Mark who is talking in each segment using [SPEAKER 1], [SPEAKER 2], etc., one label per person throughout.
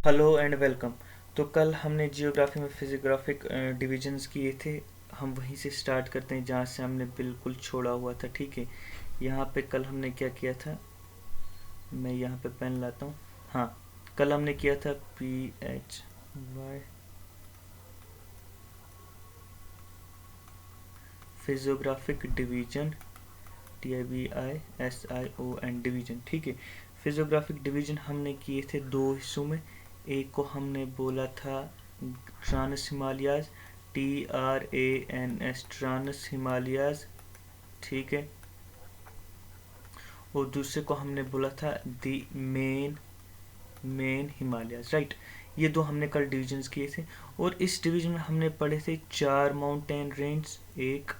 [SPEAKER 1] Hello and welcome. तो कल हमने जियोग्राफी में फिजियोग्राफिक डिविजन्स किए थे। हम वहीं से स्टार्ट करते हैं जहाँ से हमने बिल्कुल छोड़ा हुआ था। ठीक है, यहाँ पे कल हमने क्या किया था, मैं यहाँ पे पेन लाता हूँ। हाँ, कल हमने किया था PHY physiographic division, TIVISION division. ठीक है, फिजियोग्राफिक डिवीजन हमने किए थे दो हिस्सों में। एक को हमने बोला था trans Himalayas, TRANS trans Himalayas. ठीक है, और दूसरे को हमने बोला था दी मेन हिमालयाज। राइट, ये दो हमने कल डिविजन्स किए थे। और इस डिवीजन में हमने पढ़े थे 4 माउंटेन रेंज, 1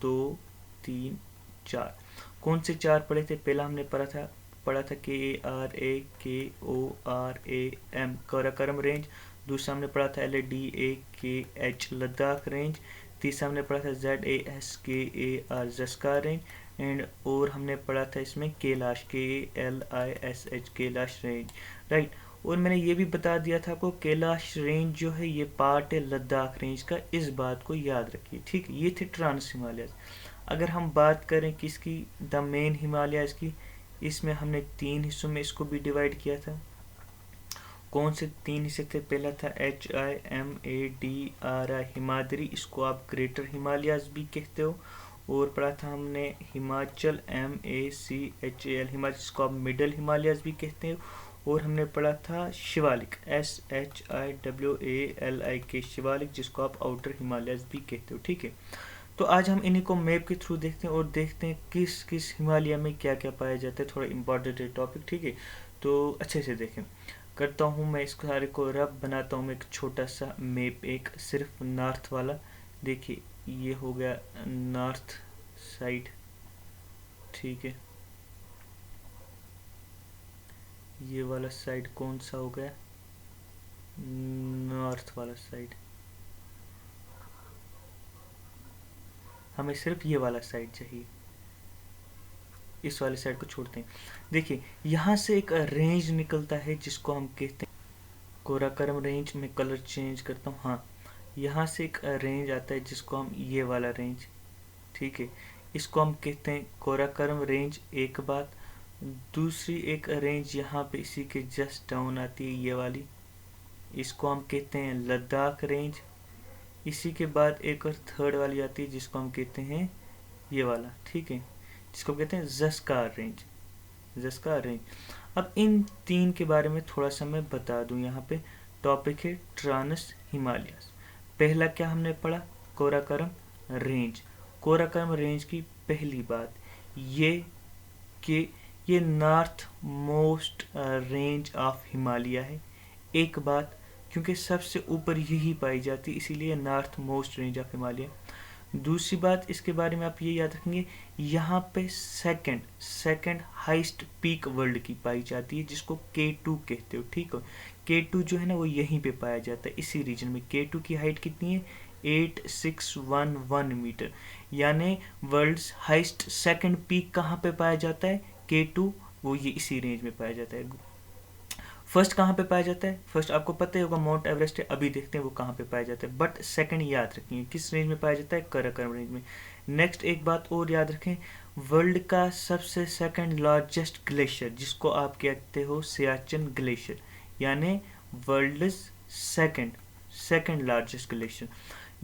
[SPEAKER 1] 2 3 4। कौन से 4 पढ़े थे? पहला हमने पढ़ा था KARAKORAM काराकोरम रेंज। दूसरा हमने पढ़ा था LADAKH लद्दाख रेंज। तीसरा हमने पढ़ा था ZASKAR जस्कार रेंज। एंड और हमने पढ़ा था इसमें Kailash, KALISH Kailash range. Right, और मैंने ये भी बता दिया था आपको कैलाश रेंज जो है ये पार्ट है लद्दाख रेंज का, इस बात को याद रखिए। ठीक, ये थे ट्रांस हिमालयस। अगर हम बात करें किसकी, द मेन हिमालयस की, इसमें हमने 3 हिस्सों में इसको भी डिवाइड किया था। कौन से 3 हिस्से थे? पहला था HIMADRI हिमाद्री, इसको आप ग्रेटर हिमालयस भी कहते हो। और पढ़ा था हमने हिमाचल, MACHAL हिमाचल, जिसको आप मिडल हिमालयस भी कहते हो। और हमने पढ़ा था शिवालिक, SHIWALIK शिवालिक, जिसको आप आउटर हिमालयस भी कहते हो। ठीक है, तो आज हम इन्हीं को मैप के थ्रू देखते हैं और देखते हैं किस किस हिमालय में क्या क्या पाया जाता है। थोड़ा इंपॉर्टेंट है टॉपिक। ठीक है, तो अच्छे से देखें। करता हूँ मैं इस सारे को रब, बनाता हूँ मैं एक छोटा सा मैप, एक सिर्फ नॉर्थ वाला। देखिए, ये हो गया नॉर्थ साइड। ठीक है, ये वाला साइड कौन सा हो गया? नॉर्थ वाला साइड। हमें सिर्फ ये वाला साइड चाहिए, इस वाले साइड को छोड़ते हैं। देखिए, यहाँ से एक रेंज निकलता है जिसको हम कहते हैं कोराकरम रेंज। में कलर चेंज करता हूँ। हाँ, यहाँ से एक रेंज आता है जिसको हम, ये वाला रेंज, ठीक है, इसको हम कहते हैं कोराकरम रेंज। एक बात, दूसरी एक रेंज यहाँ पे इसी के जस्ट डाउन आती है, ये वाली, इसको हम कहते हैं लद्दाख रेंज। इसी के बाद एक और थर्ड वाली आती है जिसको हम कहते हैं ये वाला, ठीक है, जिसको कहते हैं जस्कार रेंज, जस्कार रेंज। अब इन 3 के बारे में थोड़ा सा मैं बता दूं। यहाँ पे टॉपिक है ट्रांस हिमालयस। पहला क्या हमने पढ़ा? कोराकरम रेंज। कोराकरम रेंज की पहली बात ये कि ये north most range of Himalaya है। एक बात, क्योंकि सबसे ऊपर यही पाई जाती है इसीलिए north most range of Himalaya. दूसरी बात इसके बारे में आप ये याद रखेंगे, यहाँ पे सेकंड हाईएस्ट पीक वर्ल्ड की पाई जाती है जिसको K2 कहते हो। ठीक है, K2 जो है ना वो यहीं पे पाया जाता है, इसी रीजन में। K2 की हाइट कितनी है? 8611 मीटर। यानी वर्ल्ड्स हाईएस्ट सेकंड पीक कहाँ पे पाया जाता है? K2, वो ये इसी रेंज में पाया जाता है। फर्स्ट कहाँ पे पाया जाता है? फर्स्ट आपको पता ही होगा माउंट एवरेस्ट है, अभी देखते हैं वो कहाँ पे पाया जाता है। बट सेकंड याद रखिए किस रेंज में पाया जाता है? काराकोरम रेंज में। नेक्स्ट एक बात और याद रखें, वर्ल्ड का सबसे सेकंड लार्जेस्ट ग्लेशियर जिसको आप कहते हो सियाचिन ग्लेशियर, यानी वर्ल्ड सेकंड लार्जेस्ट ग्लेशियर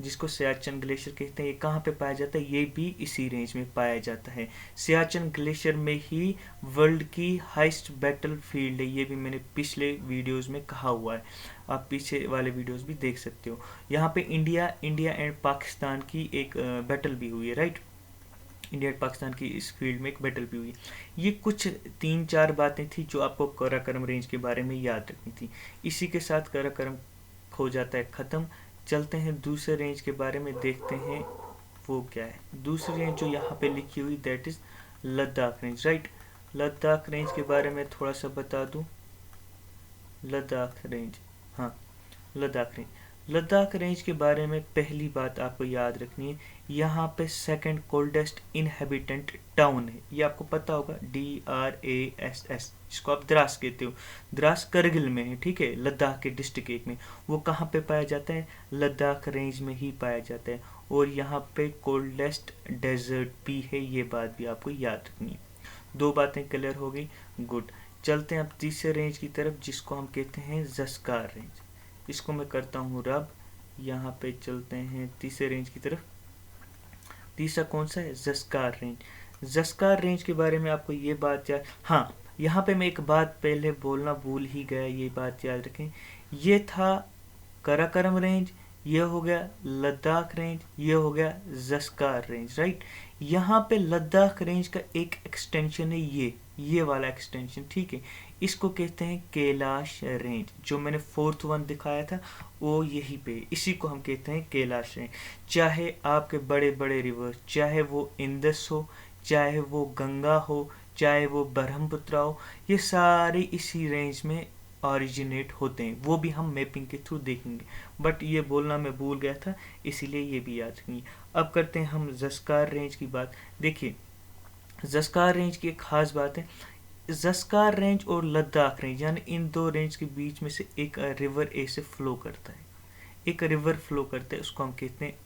[SPEAKER 1] जिसको सियाचिन ग्लेशियर कहते हैं, ये कहाँ पे पाया जाता है? ये भी इसी रेंज में पाया जाता है। सियाचिन ग्लेशियर में ही वर्ल्ड की हाईएस्ट बैटल फील्ड है, ये भी मैंने पिछले वीडियोस में कहा हुआ है, आप पीछे वाले वीडियोस भी देख सकते हो। यहाँ पे इंडिया एंड पाकिस्तान की एक बैटल भी हुई है। राइट, इंडिया एंड पाकिस्तान की इस फील्ड में एक बैटल भी हुई। ये कुछ 3-4 बातें थी जो आपको काराकोरम रेंज के बारे में याद रखनी थी। इसी के साथ काराकोरम हो जाता है ख़त्म। चलते हैं दूसरे रेंज के बारे में, देखते हैं वो क्या है। दूसरी रेंज जो यहाँ पे लिखी हुई that is Ladakh range. Right, Ladakh range के बारे में थोड़ा सा बता दूं। लद्दाख रेंज, हाँ, लद्दाख रेंज। लद्दाख रेंज के बारे में पहली बात आपको याद रखनी है, यहाँ पे सेकंड कोल्डेस्ट इनहेबिटेंट टाउन है, ये आपको पता होगा, DRASS, जिसको आप द्रास कहते हो। द्रास करगिल में है, ठीक है, लद्दाख के डिस्ट्रिक्ट एक में। वो कहाँ पे पाया जाता है? लद्दाख रेंज में ही पाया जाता है। और यहाँ पे कोल्डेस्ट डेजर्ट भी है, ये बात भी आपको याद रखनी है। दो बातें क्लियर हो गई, गुड। चलते हैं अब तीसरे रेंज की तरफ, जिसको हम कहते हैं ज़स्कार रेंज। इसको मैं करता हूँ रब। यहाँ पे चलते हैं तीसरे रेंज की तरफ। तीसरा कौन सा है? ज़स्कार रेंज। ज़स्कार रेंज के बारे में आपको ये बात याद, हाँ यहाँ पे मैं एक बात पहले बोलना भूल ही गया, ये बात याद रखें। ये था काराकोरम रेंज, ये हो गया लद्दाख रेंज, ये हो गया ज़स्कार रेंज, राइट। यहाँ पे लद्दाख रेंज का एक एक्सटेंशन है, ये वाला एक्सटेंशन, ठीक है। इसको कहते हैं कैलाश रेंज। जो मैंने फोर्थ वन दिखाया था वो यही पे, इसी को हम कहते हैं कैलाश रेंज। चाहे आपके बड़े बड़े रिवर, चाहे वो इंदस हो, चाहे वो गंगा हो, चाहे वो ब्रह्मपुत्र हो, ये सारे इसी रेंज में ऑरिजिनेट होते हैं। वो भी हम मैपिंग के थ्रू देखेंगे, बट ये बोलना मैं भूल गया था, इसीलिए ये भी याद रखेंगे। अब करते हैं हम ज़स्कार रेंज की बात। देखिए ज़स्कार रेंज की एक खास बात है, ज़स्कार रेंज और लद्दाख रेंज, यानी इन दो रेंज के बीच में से एक रिवर ए से फ्लो करता है, एक रिवर फ्लो करता है, उसको हम कहते हैं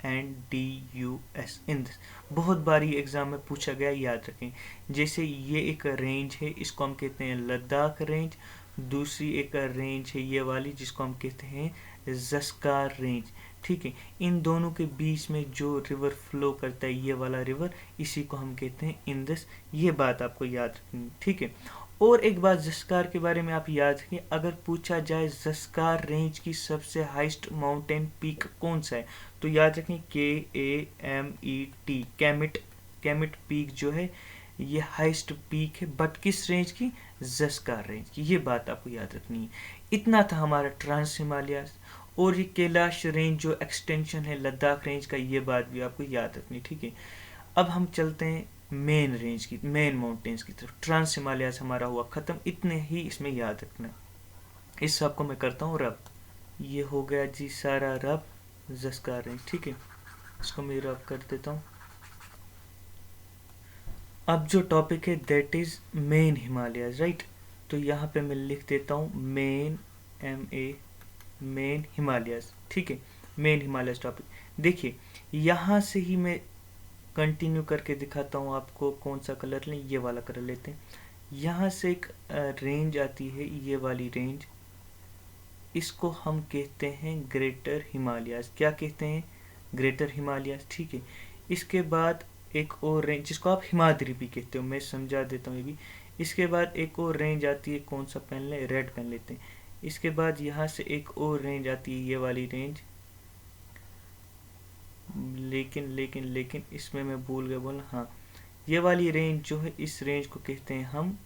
[SPEAKER 1] INDUS, इंदस। बहुत बार ये एग्जाम में पूछा गया, याद रखें। जैसे ये एक रेंज है, इसको हम कहते हैं लद्दाख रेंज। दूसरी एक रेंज है ये वाली, जिसको हम कहते हैं ज़स्कार रेंज, ठीक है। इन दोनों के बीच में जो रिवर फ्लो करता है, ये वाला रिवर, इसी को हम कहते हैं इंदस। ये बात आपको याद रखनी, ठीक है। और एक बात ज़स्कार के बारे में आप याद रखें, अगर पूछा जाए ज़स्कार रेंज की सबसे हाईएस्ट माउंटेन पीक कौन सा है, तो याद रखें KAMET, कैमिट पीक जो है ये हाईएस्ट पीक है, बट किस रेंज की? ज़स्कार रेंज की। ये बात आपको याद रखनी है। इतना था हमारा ट्रांस हिमालयाज। और ये कैलाश रेंज जो एक्सटेंशन है लद्दाख रेंज का, ये बात भी आपको याद रखनी, ठीक है। अब हम चलते हैं मेन रेंज की, मेन माउंटेन्स की तरफ। ट्रांस हिमालयाज हमारा हुआ ख़त्म, इतने ही इसमें याद रखना। इस सब को मैं करता हूँ रब। ये हो गया जी सारा रब ज़स्कार रेंज, ठीक है। इसको मैं रब कर देता हूँ। अब जो टॉपिक है that is main Himalayas, right. तो यहाँ पे मैं लिख देता हूँ मेन, मेन हिमालयाज, ठीक है। Main Himalayas topic. देखिए यहाँ से ही मैं कंटिन्यू करके दिखाता हूँ आपको। कौन सा कलर लें? ये वाला कलर लेते हैं। यहाँ से एक रेंज आती है, ये वाली रेंज, इसको हम कहते हैं ग्रेटर हिमालयाज। क्या कहते हैं? ग्रेटर हिमालयाज, ठीक है। इसके बाद एक और रेंज, जिसको आप हिमाद्री भी कहते हो, मैं समझा देता हूँ ये भी। इसके बाद एक और रेंज आती है, कौन सा पेन लें? रेड पेन लेते हैं। इसके बाद यहाँ से एक और रेंज आती है, ये वाली रेंज, लेकिन इसमें मैं भूल गया बोलना, हाँ ये वाली रेंज जो है, इस रेंज को कहते हैं हम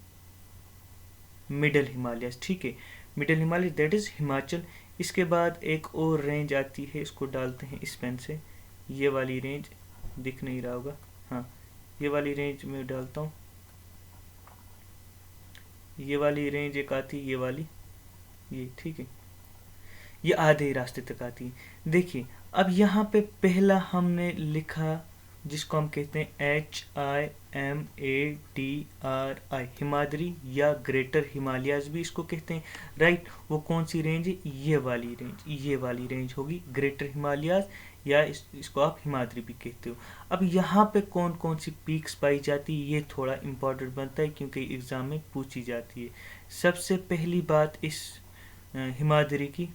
[SPEAKER 1] मिडल हिमालयाज, ठीक है। Middle Himalaya that is Himachal. इसके बाद एक और रेंज आती है, इसको डालते हैं इस पेन से, ये वाली रेंज, दिख नहीं रहा होगा, हाँ ये वाली रेंज में डालता हूँ। ये वाली रेंज एक आती है, ये वाली, ये, ठीक है। ये आधे रास्ते तक आती है। देखिए अब यहाँ पे पहला हमने लिखा, जिसको हम कहते हैं HIMADRI, हिमाद्री या ग्रेटर हिमालयाज भी इसको कहते हैं, राइट। वो कौन सी रेंज है? ये वाली रेंज, ये वाली रेंज होगी ग्रेटर हिमालयाज, या इसको आप हिमाद्री भी कहते हो। अब यहाँ पे कौन कौन सी पीक्स पाई जाती है, ये थोड़ा इम्पोर्टेंट बनता है, क्योंकि एग्ज़ाम में पूछी जाती है। सबसे पहली बात इस हिमाद्री की,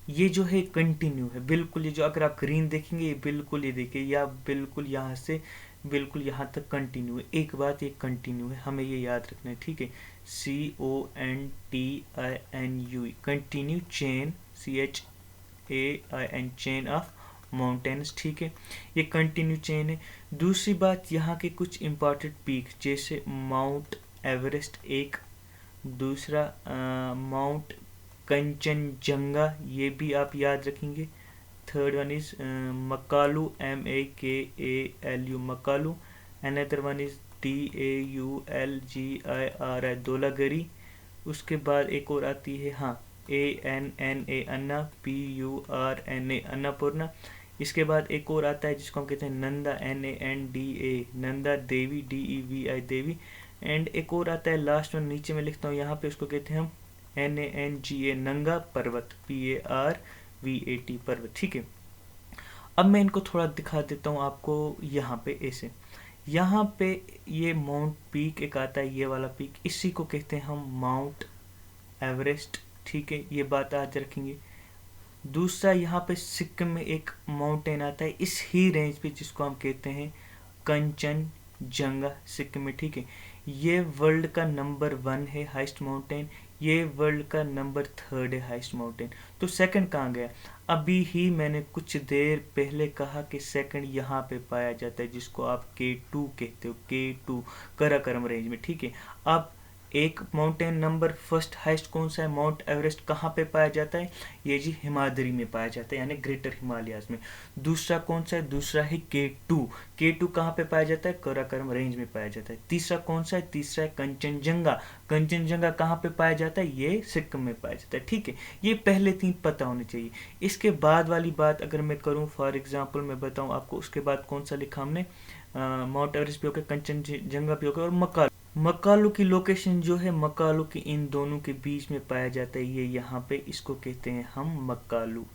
[SPEAKER 1] ये जो है कंटिन्यू है बिल्कुल। ये जो अगर आप ग्रीन देखेंगे, ये बिल्कुल, ये देखिए, या बिल्कुल यहाँ से बिल्कुल यहाँ तक कंटिन्यू है। एक बात, ये कंटिन्यू है, हमें ये याद रखना है, ठीक है। CONTINUE, continue chain, CHAIN, chain of mountains, ठीक है। ये कंटिन्यू चेन है। दूसरी बात, यहाँ के कुछ इम्पॉर्टेंट पीक, जैसे माउंट एवरेस्ट एक, दूसरा माउंट कंचनजंगा, ये भी आप याद रखेंगे। Third one is Makalu, MAKALU, Makalu. Another one is DAULGIRI, Dhaulagiri. उसके बाद एक और आती है, हाँ ANNA अन्ना, PURNA अन्नपूर्णा। इसके बाद एक और आता है जिसको हम कहते हैं Nanda, NANDA Nanda Devi, DEVI Devi. And एक और आता है लास्ट में, नीचे में लिखता हूँ यहाँ पे, उसको कहते हैं हम NANGA नंगा पर्वत, PARVAT पर्वत। ठीक है, अब मैं इनको थोड़ा दिखा देता हूँ आपको यहाँ पे ऐसे। यहाँ पे ये माउंट पीक एक आता है, ये वाला पीक, इसी को कहते हैं हम माउंट एवरेस्ट। ठीक है, ये बात आज रखेंगे। दूसरा यहाँ पे सिक्किम में एक माउंटेन आता है इस ही रेंज पे, जिसको हम कहते हैं कंचनजंगा, सिक्किम में। ठीक है, ये वर्ल्ड का नंबर 1 है हाईएस्ट माउंटेन, ये वर्ल्ड का नंबर 3 है हाईएस्ट माउंटेन। तो सेकंड कहाँ गया? अभी ही मैंने कुछ देर पहले कहा कि सेकंड यहाँ पे पाया जाता है, जिसको आप K2 कहते हो, K2 काराकोरम रेंज में। ठीक है, अब एक माउंटेन नंबर फर्स्ट हाईएस्ट कौन सा है? Mount Everest. कहाँ पे पाया जाता है? ये जी हिमाद्री में पाया जाता है, यानी ग्रेटर हिमालयाज में। दूसरा कौन सा है? दूसरा है K2। K2 कहाँ पे पाया जाता है? काराकोरम रेंज में पाया जाता है। तीसरा कौन सा है? तीसरा है कंचनजंगा। कंचनजंगा कहाँ पे पाया जाता है? ये सिक्किम में पाया जाता है। ठीक है, ये पहले 3 पता होने चाहिए। इसके बाद वाली बात अगर मैं करूँ, फॉर एग्जाम्पल मैं बताऊँ आपको, उसके बाद कौन सा लिखा हमने? माउंट एवरेस्ट भी हो गया, कंचनजंगा भी हो गया, और मकालू। मकालू की लोकेशन जो है, मकालू के इन दोनों के बीच में पाया जाता है, ये यहाँ पे, इसको कहते हैं हम मकालू,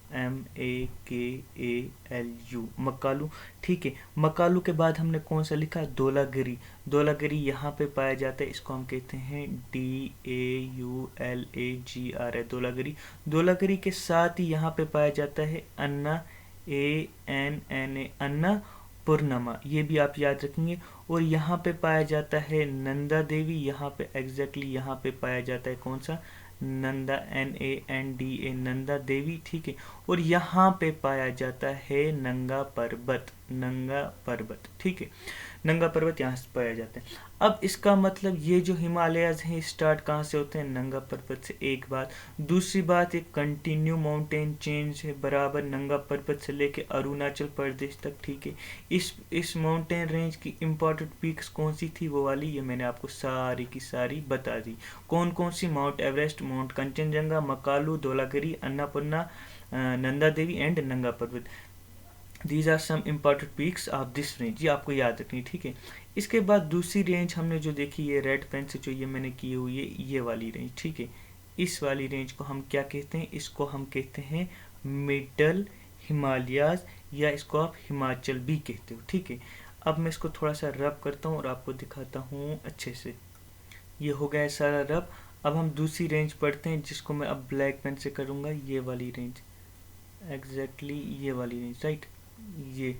[SPEAKER 1] MAKALU मकालू। ठीक है, मकालू के बाद हमने कौन सा लिखा? धौलागिरी। धौलागिरी यहाँ पे पाया जाता है, इसको हम कहते हैं DAULAGR धौलागिरी। धौलागिरी के साथ ही यहाँ पे पाया जाता है अन्ना, ANNA अन्ना पूर्णिमा, ये भी आप याद रखेंगे। और यहाँ पे पाया जाता है नंदा देवी, यहाँ पे एग्जैक्टली यहाँ पे पाया जाता है कौन सा? नंदा, NANDA नंदा देवी। ठीक है, और यहाँ पे पाया जाता है नंगा पर्वत, नंगा पर्वत। ठीक है, नंगा पर्वत यहाँ से पाया जाता है। अब इसका मतलब ये जो हिमालयाज हैं स्टार्ट कहाँ से होते हैं? नंगा पर्वत से, एक बात। दूसरी बात, एक कंटिन्यू माउंटेन चेंज है बराबर नंगा पर्वत से लेके अरुणाचल प्रदेश तक। ठीक है, इस माउंटेन रेंज की इंपॉर्टेंट पीक्स कौन सी थी? वो वाली ये मैंने आपको सारी की सारी बता दी। कौन कौन सी? Mount Everest, Mount Kanchenjunga, Makalu, Dhaulagiri, Annapurna, Nanda Devi and Nanga Parbat. These are some important peaks of this range, ये आपको याद रखनी। ठीक है, इसके बाद दूसरी रेंज हमने जो देखी, ये रेड पेन से जो ये मैंने की हुई है, ये वाली रेंज। ठीक है, इस वाली रेंज को हम क्या कहते हैं? इसको हम कहते हैं मिडल हिमालयाज, या इसको आप हिमाचल भी कहते हो। ठीक है, अब मैं इसको थोड़ा सा रब करता हूँ और आपको दिखाता हूँ अच्छे से। ये हो गया है सारा रब। अब हम दूसरी रेंज पढ़ते हैं, जिसको मैं अब ब्लैक पेन से करूँगा, ये वाली रेंज, एग्जैक्टली ये वाली रेंज, राइट। ये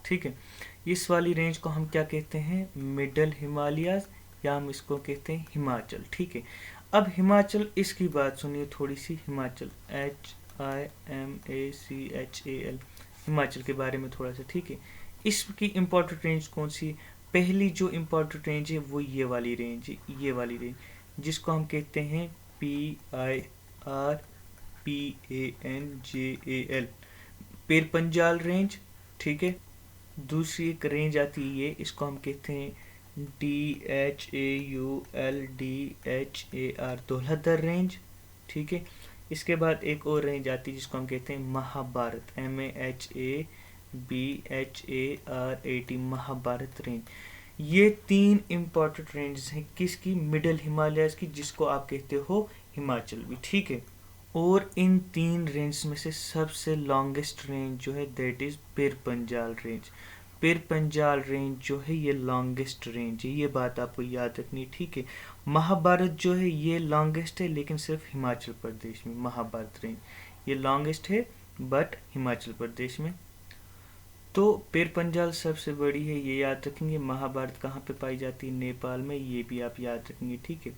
[SPEAKER 1] ठीक है, इस वाली रेंज को हम क्या कहते हैं? मिडल हिमालयाज, या हम इसको कहते हैं हिमाचल। ठीक है, अब हिमाचल, इसकी बात सुनिए थोड़ी सी। हिमाचल, HIMACHAL, हिमाचल के बारे में थोड़ा सा। ठीक है, इसकी इम्पोर्टेंट रेंज कौन सी? पहली जो इम्पोर्टेंट रेंज है वो ये वाली रेंज है, ये वाली रेंज, जिसको हम कहते हैं PIRPANJAL, पेरपंजाल रेंज। ठीक है, दूसरी एक रेंज आती है ये, इसको हम कहते हैं DHAULDHAR, धौलाधर रेंज। ठीक है, इसके बाद एक और रेंज आती है जिसको हम कहते हैं महाभारत, MAHABHARAT, महाभारत रेंज। ये 3 इम्पॉर्टेंट रेंजेस हैं किसकी? मिडल हिमालयाज की, जिसको आप कहते हो हिमाचल भी। ठीक है, और इन 3 रेंज में से सबसे लॉन्गेस्ट रेंज जो है दैट इज पेरपंजाल रेंज। पेरपंजाल रेंज जो है ये लॉन्गेस्ट रेंज है, ये बात आपको याद रखनी। ठीक है, महाभारत जो है ये लॉन्गेस्ट है, लेकिन सिर्फ हिमाचल प्रदेश में। महाभारत रेंज ये लॉन्गेस्ट है बट हिमाचल प्रदेश में। तो पेरपंजाल सबसे बड़ी है, ये याद रखेंगे। महाभारत कहाँ पे पाई जाती है? नेपाल में, ये भी आप याद रखेंगे। ठीक है,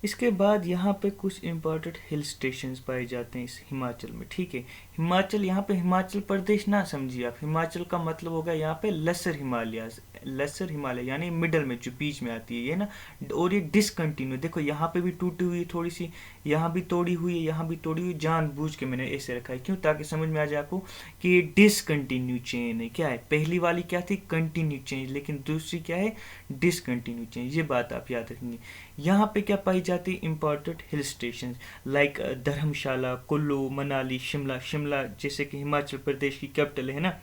[SPEAKER 1] इसके बाद यहाँ पे कुछ इम्पोर्टेंट हिल स्टेशंस पाए जाते हैं इस हिमाचल में। ठीक है, हिमाचल, यहाँ पे हिमाचल प्रदेश ना समझिए आप, हिमाचल का मतलब होगा यहाँ पे लेसर हिमालयाज, लेसर हिमालय यानी मिडल में जो बीच में आती है ये ना। और ये डिसकंटिन्यू, देखो यहाँ पे भी टूटी हुई थोड़ी सी, यहाँ भी तोड़ी हुई है, यहाँ भी तोड़ी हुई, जानबूझ के मैंने ऐसे रखा है, क्यों? ताकि समझ में आ जाए आपको कि ये डिसकंटिन्यू चेन है। क्या है? पहली वाली क्या थी? कंटिन्यू चेंज, लेकिन दूसरी क्या है? Discontinue change. ये बात आप याद रखेंगे। यहाँ पे क्या पाई जाती है? इम्पोर्टेंट हिल स्टेशन लाइक धर्मशाला, कुल्लू, मनाली, शिमला। शिमला जैसे कि हिमाचल प्रदेश की कैपिटल है ना,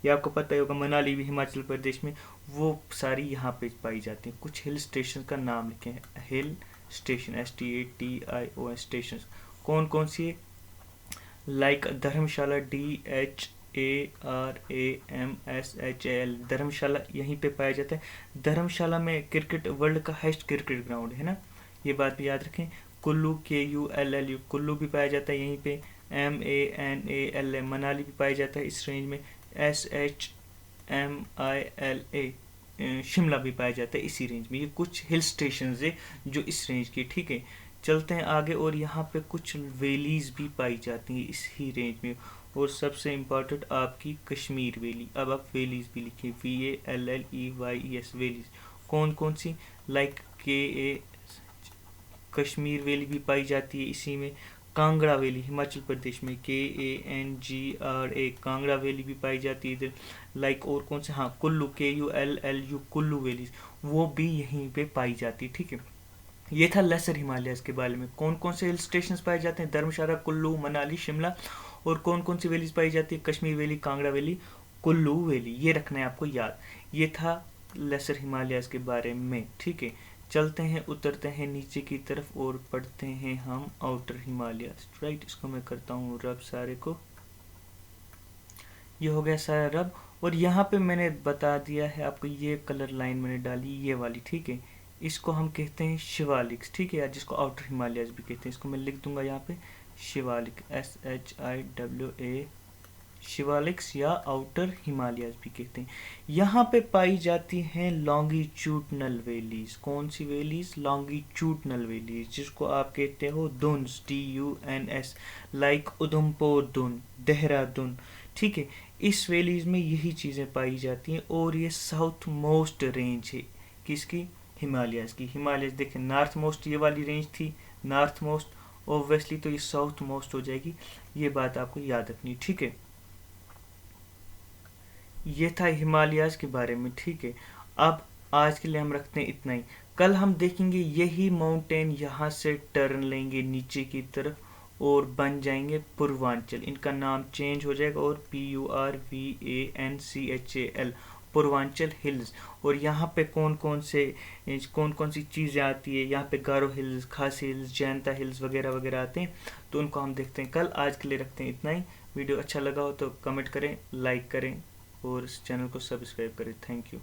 [SPEAKER 1] ये आपको पता ही होगा। मनाली भी हिमाचल प्रदेश में, वो सारी यहाँ पे पाई जाती हैं। कुछ हिल स्टेशन का नाम लिखे हैं, हिल स्टेशन, STATION स्टेशन। कौन कौन सी? लाइक धर्मशाला, DHARAMSHAL, धर्मशाला यहीं पे पाया जाता है। धर्मशाला में क्रिकेट, वर्ल्ड का हाईएस्ट क्रिकेट ग्राउंड है ना, ये बात भी याद रखें। कुल्लू, KULLU, कुल्लू भी पाया जाता है यहीं पे। MANALA, मनाली भी पाया जाता है इस रेंज में। SHMILA, शिमला भी पाया जाता है इसी रेंज में। ये कुछ हिल स्टेशन है जो इस रेंज के, ठीक है। चलते हैं आगे, और यहाँ पे कुछ वैलीज भी पाई जाती हैं इसी रेंज में, और सबसे इम्पोर्टेंट आपकी कश्मीर वैली। अब आप वैलीज भी लिखिए, VALLEYES, वैलीज। कौन कौन सी? लाइक KA, कश्मीर वैली भी पाई जाती है इसी में। कांगड़ा वैली हिमाचल प्रदेश में, KANGRA, कांगड़ा वैली भी पाई जाती है इधर। लाइक और कौन से? हाँ, कुल्लू, KULLU, कुल्लू वैलीज, वो भी यहीं पे पाई जाती है, ठीक है। ये था लेसर हिमालयस के बारे में। कौन कौन से हिल स्टेशन पाए जाते हैं? धर्मशाला, कुल्लू, मनाली, शिमला। और कौन कौन सी वैलीज पाई जाती है? Kashmir valley, Kangra valley, Kullu valley. ये रखना है आपको याद। ये था लेसर हिमालयस के बारे में, ठीक है। चलते हैं, उतरते हैं नीचे की तरफ और पढ़ते हैं हम आउटर हिमालयस, राइट। इसको मैं करता हूँ रब सारे को। ये हो गया सारा रब। और यहाँ पे मैंने बता दिया है आपको, ये कलर लाइन मैंने डाली, ये वाली, ठीक है। इसको हम कहते हैं शिवालिक्स, ठीक है, या जिसको आउटर हिमालयस भी कहते हैं। इसको मैं लिख दूंगा यहाँ पे, शिवालिक, SHIWA, शिवालिक्स या आउटर हिमालयस भी कहते हैं। यहाँ पे पाई जाती हैं लॉन्गिट्यूडनल वैलीज। कौन सी वैलीज? लॉन्गिट्यूडनल वैलीज, जिसको आप कहते हो दुन्स, DUNS, लाइक उधमपुर दुन, देहरादून, ठीक है। इस वैलीज में यही चीज़ें पाई जाती हैं, और ये साउथ मोस्ट रेंज है किसकी? हिमालयस की। हिमालयस देखें, नॉर्थ मोस्ट ये वाली रेंज थी, नॉर्थ मोस्ट, ऑब्वियसली तो ये साउथ मोस्ट हो जाएगी। ये बात आपको याद रखनी, ठीक है। ये था हिमालयाज के बारे में, ठीक है। अब आज के लिए हम रखते हैं इतना ही। कल हम देखेंगे यही माउंटेन यहाँ से टर्न लेंगे नीचे की तरफ और बन जाएंगे पूर्वांचल। इनका नाम चेंज हो जाएगा, और PURVANCHAL, पूर्वांचल हिल्स। और यहाँ पे कौन कौन सी चीज़ें आती है? यहाँ पे गारो हिल्स, खासी हिल्स, जयंता हिल्स वगैरह वगैरह आते हैं, तो उनको हम देखते हैं कल। आज के लिए रखते हैं इतना ही। वीडियो अच्छा लगा हो तो कमेंट करें, लाइक करें, और इस चैनल को सब्सक्राइब करें। Thank you.